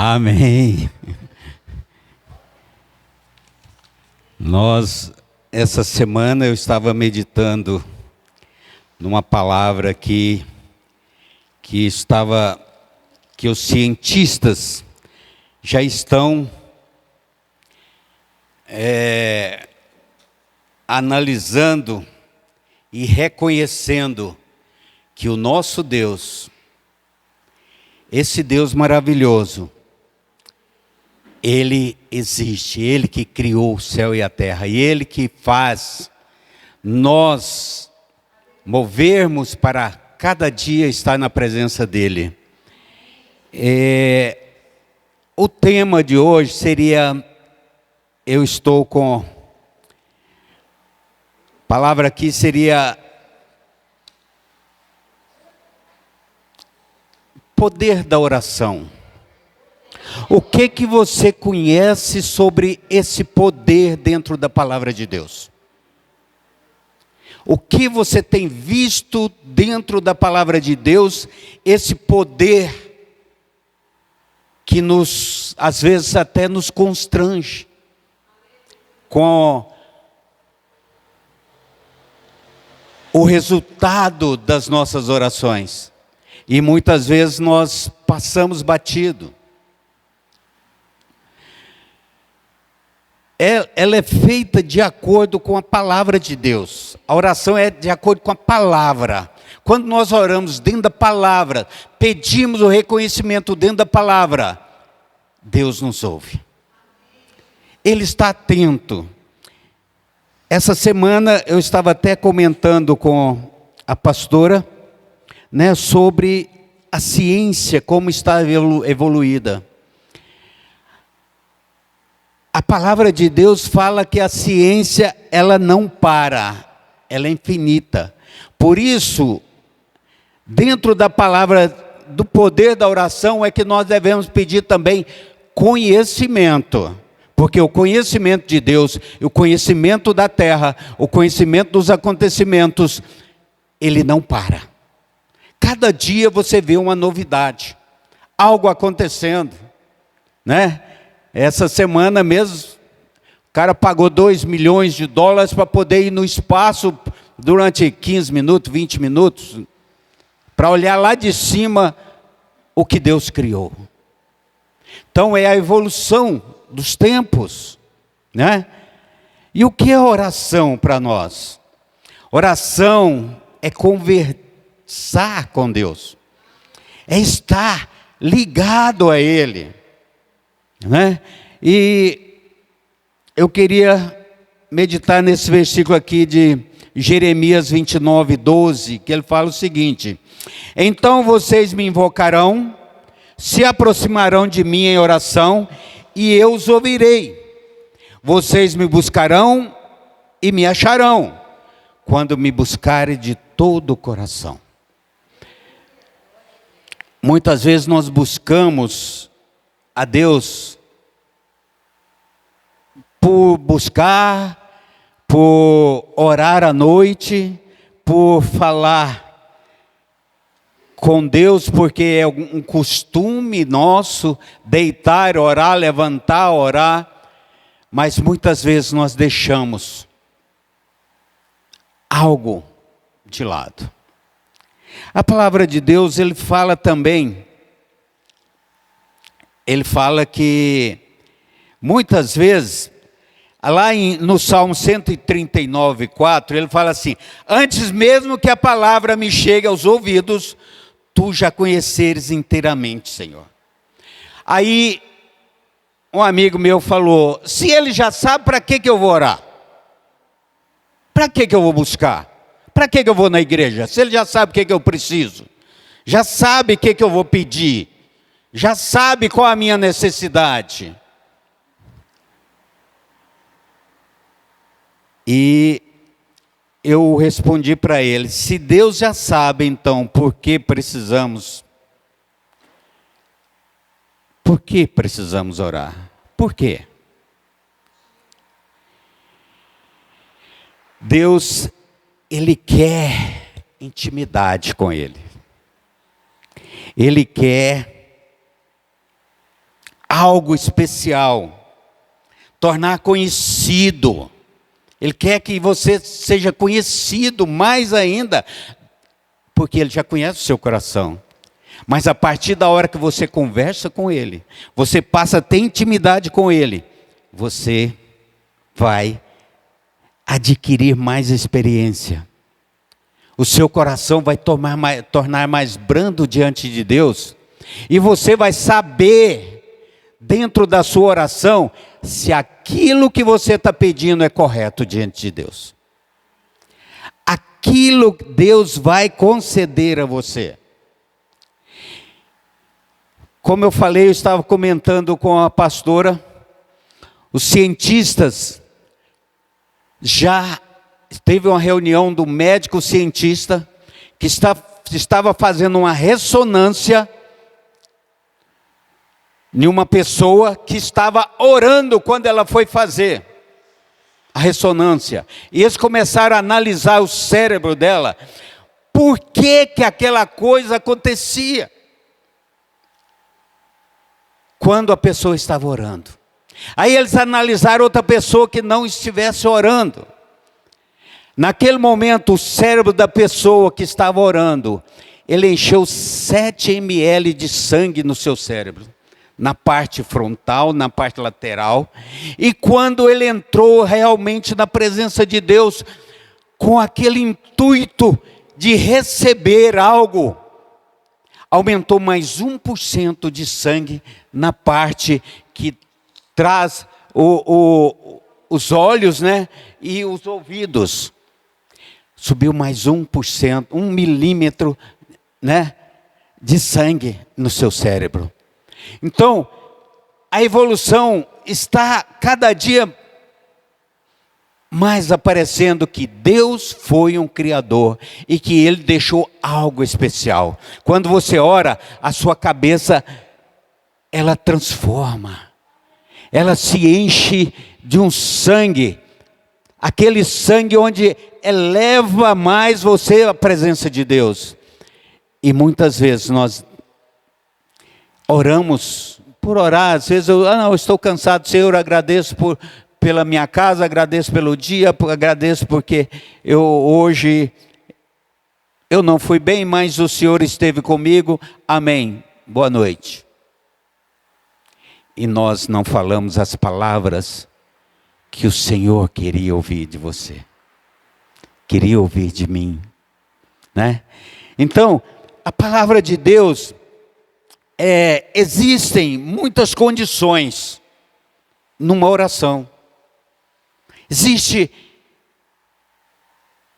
Amém. Essa semana eu estava meditando numa palavra que os cientistas já estão analisando e reconhecendo que o nosso Deus, esse Deus maravilhoso, Ele existe, Ele que criou o céu e a terra, e Ele que faz nós movermos para cada dia estar na presença dEle. O tema de hoje seria, eu estou com, a palavra aqui seria poder da oração. O que você conhece sobre esse poder dentro da palavra de Deus? O que você tem visto dentro da palavra de Deus, esse poder que às vezes até nos constrange com o resultado das nossas orações. E muitas vezes nós passamos batido. Ela é feita de acordo com a palavra de Deus. A oração é de acordo com a palavra. Quando nós oramos dentro da palavra, pedimos o reconhecimento dentro da palavra, Deus nos ouve. Ele está atento. Essa semana eu estava até comentando com a pastora, sobre a ciência, como está evoluída. A palavra de Deus fala que a ciência, ela não para, ela é infinita. Por isso, dentro da palavra, do poder da oração, é que nós devemos pedir também conhecimento. Porque o conhecimento de Deus, o conhecimento da terra, o conhecimento dos acontecimentos, ele não para. Cada dia você vê uma novidade, algo acontecendo, Essa semana mesmo, o cara pagou $2 milhões para poder ir no espaço durante 15 minutos, 20 minutos, para olhar lá de cima o que Deus criou. Então é a evolução dos tempos, E o que é oração para nós? Oração é conversar com Deus, é estar ligado a Ele. E eu queria meditar nesse versículo aqui de Jeremias 29:12, que ele fala o seguinte: então vocês me invocarão, se aproximarão de mim em oração, e eu os ouvirei. Vocês me buscarão e me acharão, quando me buscarem de todo o coração. Muitas vezes nós buscamos a Deus por buscar, por orar à noite, por falar com Deus, porque é um costume nosso deitar, orar, levantar, orar, mas muitas vezes nós deixamos algo de lado. A palavra de Deus, ele fala também, ele fala que muitas vezes, lá no Salmo 139:4, ele fala assim: antes mesmo que a palavra me chegue aos ouvidos, tu já conheceres inteiramente, Senhor. Aí, um amigo meu falou: se ele já sabe, para que eu vou orar? Para que eu vou buscar? Para que eu vou na igreja? Se ele já sabe o que eu preciso, já sabe o que eu vou pedir, já sabe qual a minha necessidade. E eu respondi para ele: se Deus já sabe, então, por que precisamos orar? Por quê? Deus, Ele quer intimidade com Ele. Ele quer algo especial, tornar conhecido. Ele quer que você seja conhecido mais ainda, porque Ele já conhece o seu coração. Mas a partir da hora que você conversa com Ele, você passa a ter intimidade com Ele, você vai adquirir mais experiência. O seu coração vai tornar mais brando diante de Deus. E você vai saber, dentro da sua oração, se aquilo que você está pedindo é correto diante de Deus. Aquilo Deus vai conceder a você. Como eu falei, eu estava comentando com a pastora, os cientistas já teve uma reunião do médico cientista que estava fazendo uma ressonância em uma pessoa que estava orando quando ela foi fazer a ressonância. E eles começaram a analisar o cérebro dela. Por que que aquela coisa acontecia? Quando a pessoa estava orando. Aí eles analisaram outra pessoa que não estivesse orando. Naquele momento, o cérebro da pessoa que estava orando, ele encheu 7 ml de sangue no seu cérebro. Na parte frontal, na parte lateral. E quando ele entrou realmente na presença de Deus, com aquele intuito de receber algo, aumentou mais 1% de sangue na parte que traz os olhos, né, e os ouvidos. Subiu mais 1%, 1 milímetro, né, de sangue no seu cérebro. Então, a evolução está cada dia mais aparecendo que Deus foi um criador e que Ele deixou algo especial. Quando você ora, a sua cabeça, ela transforma. Ela se enche de um sangue, aquele sangue onde eleva mais você à presença de Deus. E muitas vezes nós oramos por orar, às vezes eu estou cansado, Senhor, agradeço pela minha casa, agradeço pelo dia, agradeço porque hoje eu não fui bem, mas o Senhor esteve comigo, amém, boa noite. E nós não falamos as palavras que o Senhor queria ouvir de você, queria ouvir de mim, né? Então, a palavra de Deus, existem muitas condições numa oração. Existem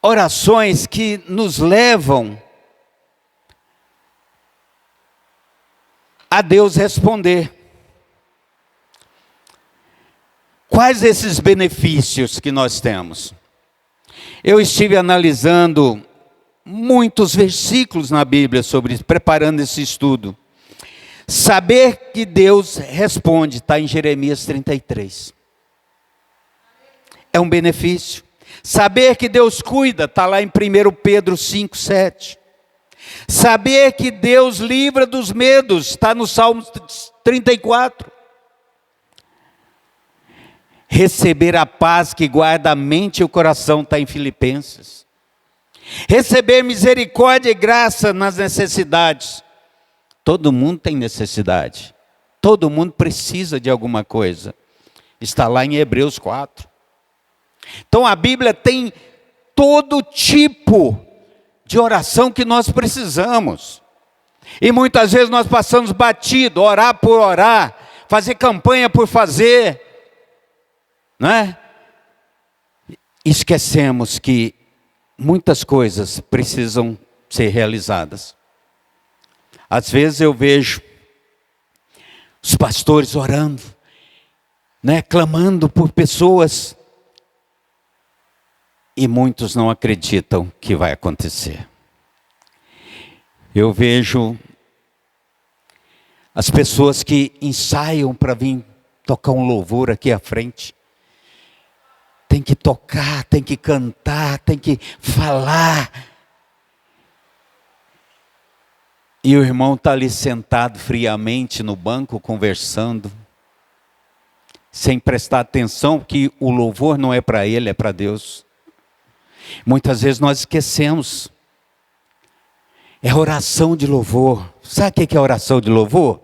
orações que nos levam a Deus responder. Quais esses benefícios que nós temos? Eu estive analisando muitos versículos na Bíblia sobre isso, preparando esse estudo. Saber que Deus responde, está em Jeremias 33. É um benefício. Saber que Deus cuida, está lá em 1 Pedro 5, 7. Saber que Deus livra dos medos, está no Salmo 34. Receber a paz que guarda a mente e o coração, está em Filipenses. Receber misericórdia e graça nas necessidades. Todo mundo tem necessidade. Todo mundo precisa de alguma coisa. Está lá em Hebreus 4. Então a Bíblia tem todo tipo de oração que nós precisamos. E muitas vezes nós passamos batido, orar por orar, fazer campanha por fazer, né? Esquecemos que muitas coisas precisam ser realizadas. Às vezes eu vejo os pastores orando, né, clamando por pessoas, e muitos não acreditam que vai acontecer. Eu vejo as pessoas que ensaiam para vir tocar um louvor aqui à frente. Tem que tocar, tem que cantar, tem que falar. E o irmão está ali sentado friamente no banco, conversando, sem prestar atenção que o louvor não é para ele, é para Deus. Muitas vezes nós esquecemos. É oração de louvor. Sabe o que é oração de louvor?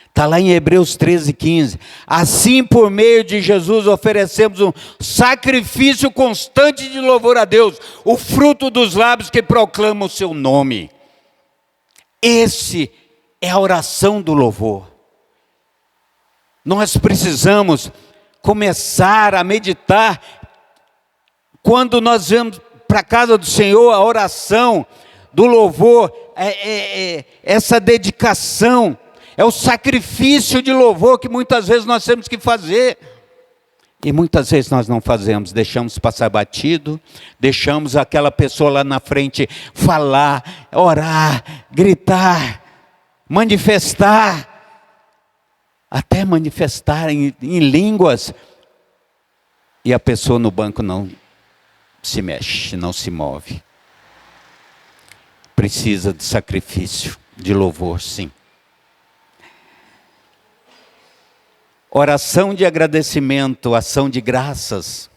Está lá em Hebreus 13:15. Assim, por meio de Jesus, oferecemos um sacrifício constante de louvor a Deus, o fruto dos lábios que proclamam o seu nome. Esse é a oração do louvor. Nós precisamos começar a meditar. Quando nós vamos para a casa do Senhor, a oração do louvor, essa dedicação, é o sacrifício de louvor que muitas vezes nós temos que fazer. E muitas vezes nós não fazemos, deixamos passar batido, deixamos aquela pessoa lá na frente falar, orar, gritar, manifestar, até manifestar em línguas, e a pessoa no banco não se mexe, não se move. Precisa de sacrifício, de louvor, sim. Oração de agradecimento, ação de graças.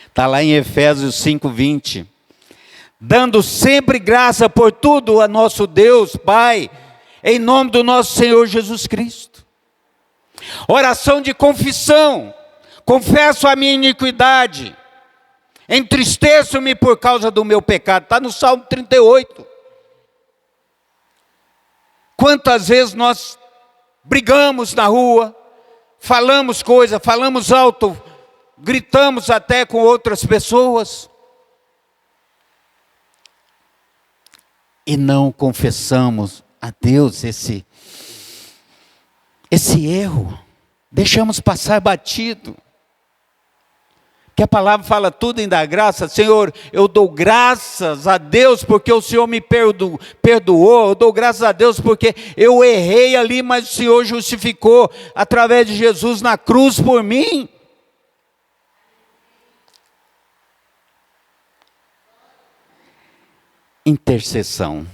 Está lá em Efésios 5:20. Dando sempre graça por tudo a nosso Deus, Pai, em nome do nosso Senhor Jesus Cristo. Oração de confissão. Confesso a minha iniquidade. Entristeço-me por causa do meu pecado. Está no Salmo 38. Quantas vezes nós brigamos na rua, falamos coisas, falamos alto, gritamos até com outras pessoas, e não confessamos a Deus esse erro, deixamos passar batido. Que a palavra fala tudo em dar graça. Senhor, eu dou graças a Deus porque o Senhor me perdoou. Eu dou graças a Deus porque eu errei ali, mas o Senhor justificou através de Jesus na cruz por mim. Intercessão.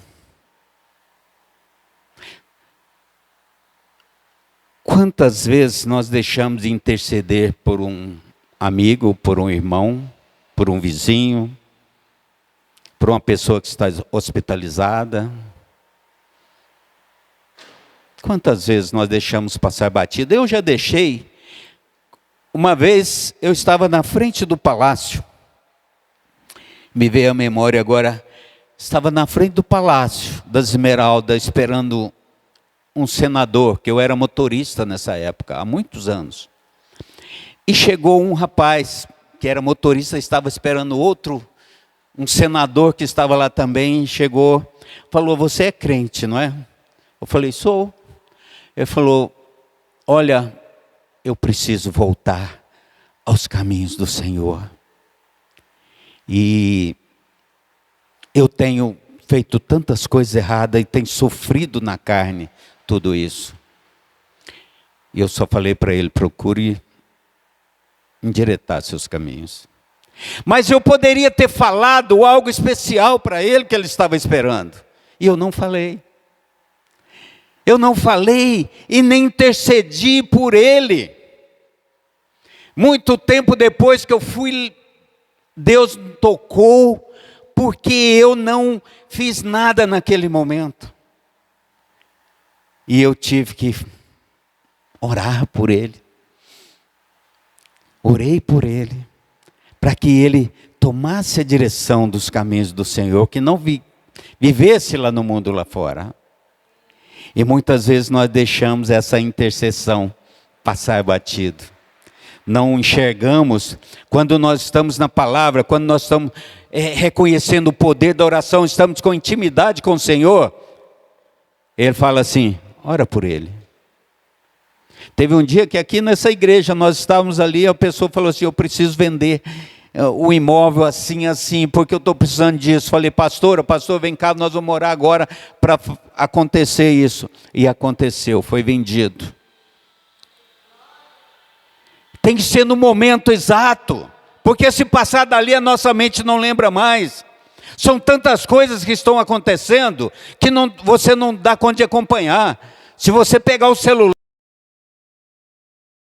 Quantas vezes nós deixamos de interceder por um amigo, por um irmão, por um vizinho, por uma pessoa que está hospitalizada? Quantas vezes nós deixamos passar batido? Eu já deixei. Uma vez eu estava na frente do palácio, me veio à memória agora, estava na frente do palácio das Esmeraldas, esperando um senador, que eu era motorista nessa época, há muitos anos. E chegou um rapaz, que era motorista, estava esperando outro, um senador que estava lá também, chegou, falou, você é crente, não é? Eu falei, sou. Ele falou, olha, eu preciso voltar aos caminhos do Senhor. E eu tenho feito tantas coisas erradas e tenho sofrido na carne tudo isso. E eu só falei para ele, procure endireitar seus caminhos. Mas eu poderia ter falado algo especial para ele que ele estava esperando. E eu não falei. Eu não falei e nem intercedi por ele. Muito tempo depois que eu fui, Deus me tocou, porque eu não fiz nada naquele momento. E eu tive que orar por ele. Orei por ele, para que ele tomasse a direção dos caminhos do Senhor, que não vivesse lá no mundo lá fora. E muitas vezes nós deixamos essa intercessão passar batido. Não enxergamos, quando nós estamos na palavra, quando nós estamos reconhecendo o poder da oração, estamos com intimidade com o Senhor. Ele fala assim, ora por ele. Teve um dia que aqui nessa igreja nós estávamos ali, a pessoa falou assim, eu preciso vender o imóvel assim, porque eu estou precisando disso. Falei, pastor, vem cá, nós vamos orar agora para acontecer isso. E aconteceu, foi vendido. Tem que ser no momento exato, porque se passar dali a nossa mente não lembra mais. São tantas coisas que estão acontecendo que você não dá conta de acompanhar. Se você pegar o celular,